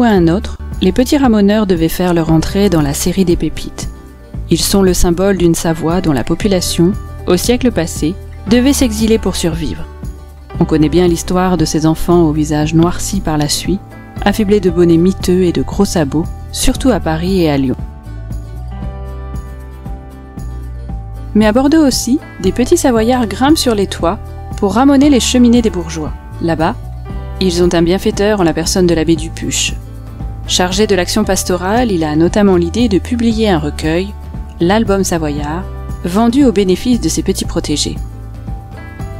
à un autre, les petits ramoneurs devaient faire leur entrée dans la série des pépites. Ils sont le symbole d'une Savoie dont la population, au siècle passé, devait s'exiler pour survivre. On connaît bien l'histoire de ces enfants au visage noirci par la suie, affublés de bonnets miteux et de gros sabots, surtout à Paris et à Lyon. Mais à Bordeaux aussi, des petits Savoyards grimpent sur les toits pour ramoner les cheminées des bourgeois. Là-bas, ils ont un bienfaiteur en la personne de l'abbé Dupuche. Chargé de l'action pastorale, il a notamment l'idée de publier un recueil, l'Album Savoyard, vendu au bénéfice de ses petits protégés.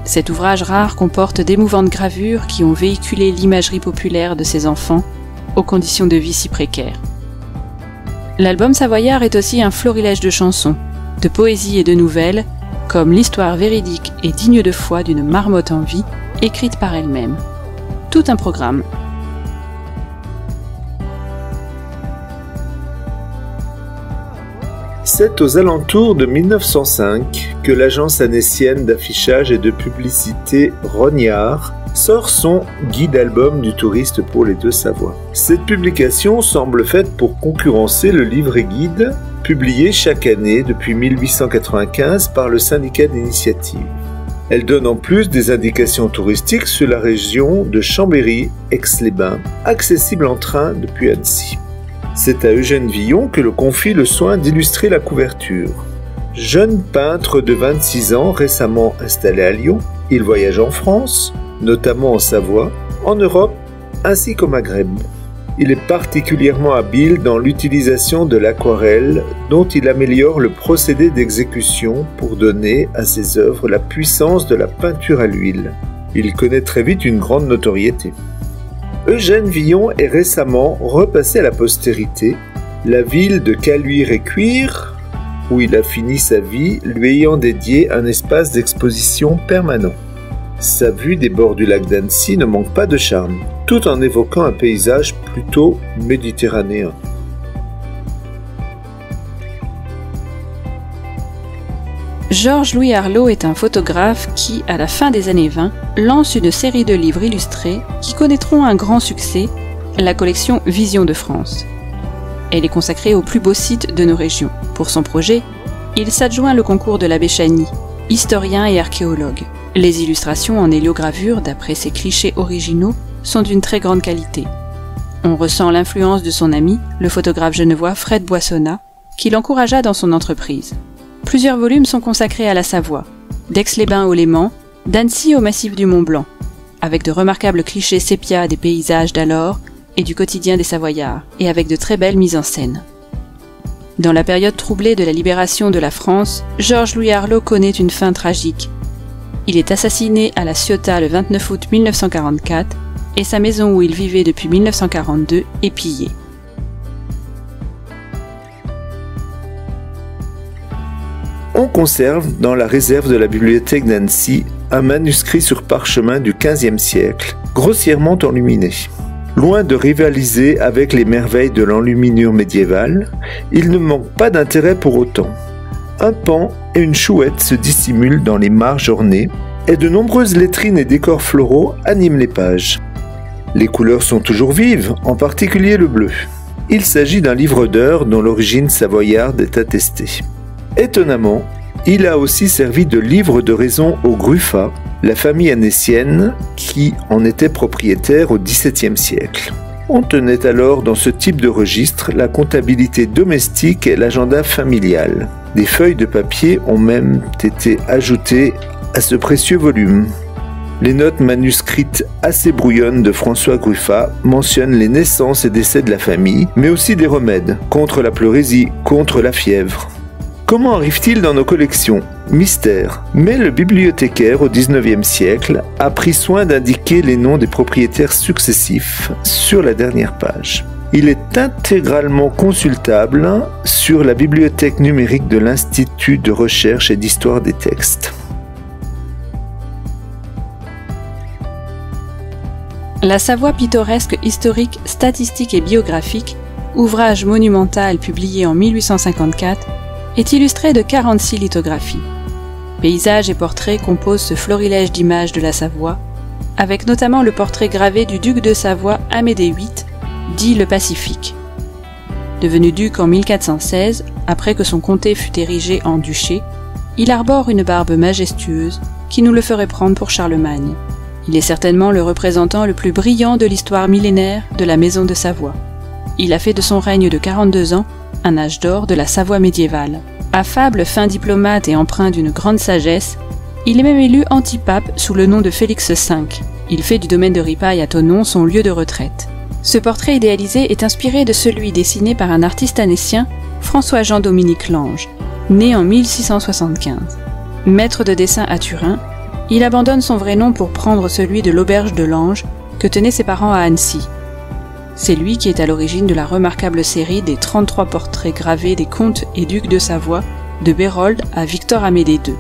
Cet ouvrage rare comporte d'émouvantes gravures qui ont véhiculé l'imagerie populaire de ces enfants aux conditions de vie si précaires. L'Album Savoyard est aussi un florilège de chansons, de poésie et de nouvelles, comme l'histoire véridique et digne de foi d'une marmotte en vie, écrite par elle-même. Tout un programme. C'est aux alentours de 1905 que l'agence annécienne d'affichage et de publicité Rognard sort son guide album du touriste pour les Deux-Savoies. Cette publication semble faite pour concurrencer le livret guide publié chaque année depuis 1895 par le syndicat d'initiative. Elle donne en plus des indications touristiques sur la région de Chambéry-Aix-les-Bains, accessible en train depuis Annecy. C'est à Eugène Villon que le confie le soin d'illustrer la couverture. Jeune peintre de 26 ans récemment installé à Lyon, il voyage en France, notamment en Savoie, en Europe ainsi qu'au Maghreb. Il est particulièrement habile dans l'utilisation de l'aquarelle dont il améliore le procédé d'exécution pour donner à ses œuvres la puissance de la peinture à l'huile. Il connaît très vite une grande notoriété. Eugène Villon est récemment repassé à la postérité, la ville de Caluire-et-Cuire, où il a fini sa vie, lui ayant dédié un espace d'exposition permanent. Sa vue des bords du lac d'Annecy ne manque pas de charme, tout en évoquant un paysage plutôt méditerranéen. Georges-Louis Arlot est un photographe qui, à la fin des années 20, lance une série de livres illustrés qui connaîtront un grand succès, la collection Vision de France. Elle est consacrée aux plus beaux sites de nos régions. Pour son projet, il s'adjoint le concours de l'abbé Chagny, historien et archéologue. Les illustrations en héliogravure, d'après ses clichés originaux, sont d'une très grande qualité. On ressent l'influence de son ami, le photographe genevois Fred Boissonnat, qui l'encouragea dans son entreprise. Plusieurs volumes sont consacrés à la Savoie, d'Aix-les-Bains au Léman, d'Annecy au massif du Mont-Blanc, avec de remarquables clichés sépia des paysages d'alors et du quotidien des Savoyards, et avec de très belles mises en scène. Dans la période troublée de la libération de la France, Georges-Louis Arlot connaît une fin tragique. Il est assassiné à la Ciotat le 29 août 1944 et sa maison où il vivait depuis 1942 est pillée. On conserve dans la réserve de la bibliothèque d'Annecy un manuscrit sur parchemin du XVe siècle, grossièrement enluminé. Loin de rivaliser avec les merveilles de l'enluminure médiévale, il ne manque pas d'intérêt pour autant. Un paon et une chouette se dissimulent dans les marges ornées et de nombreuses lettrines et décors floraux animent les pages. Les couleurs sont toujours vives, en particulier le bleu. Il s'agit d'un livre d'heures dont l'origine savoyarde est attestée. Étonnamment, il a aussi servi de livre de raison aux Gruffat, la famille annécienne qui en était propriétaire au XVIIe siècle. On tenait alors dans ce type de registre la comptabilité domestique et l'agenda familial. Des feuilles de papier ont même été ajoutées à ce précieux volume. Les notes manuscrites assez brouillonnes de François Gruffat mentionnent les naissances et décès de la famille, mais aussi des remèdes contre la pleurésie, contre la fièvre. Comment arrive-t-il dans nos collections? Mystère. Mais le bibliothécaire au XIXe siècle a pris soin d'indiquer les noms des propriétaires successifs sur la dernière page. Il est intégralement consultable sur la bibliothèque numérique de l'Institut de recherche et d'histoire des textes. La Savoie pittoresque, historique, statistique et biographique, ouvrage monumental publié en 1854, est illustré de 46 lithographies. Paysages et portraits composent ce florilège d'images de la Savoie, avec notamment le portrait gravé du duc de Savoie Amédée VIII, dit le Pacifique. Devenu duc en 1416, après que son comté fut érigé en duché, il arbore une barbe majestueuse qui nous le ferait prendre pour Charlemagne. Il est certainement le représentant le plus brillant de l'histoire millénaire de la maison de Savoie. Il a fait de son règne de 42 ans un âge d'or de la Savoie médiévale. Affable, fin diplomate et empreint d'une grande sagesse, il est même élu antipape sous le nom de Félix V. Il fait du domaine de Ripaille à Thonon son lieu de retraite. Ce portrait idéalisé est inspiré de celui dessiné par un artiste annécien, François-Jean-Dominique Lange, né en 1675. Maître de dessin à Turin, il abandonne son vrai nom pour prendre celui de l'auberge de Lange que tenaient ses parents à Annecy. C'est lui qui est à l'origine de la remarquable série des 33 portraits gravés des comtes et ducs de Savoie, de Bérold à Victor Amédée II.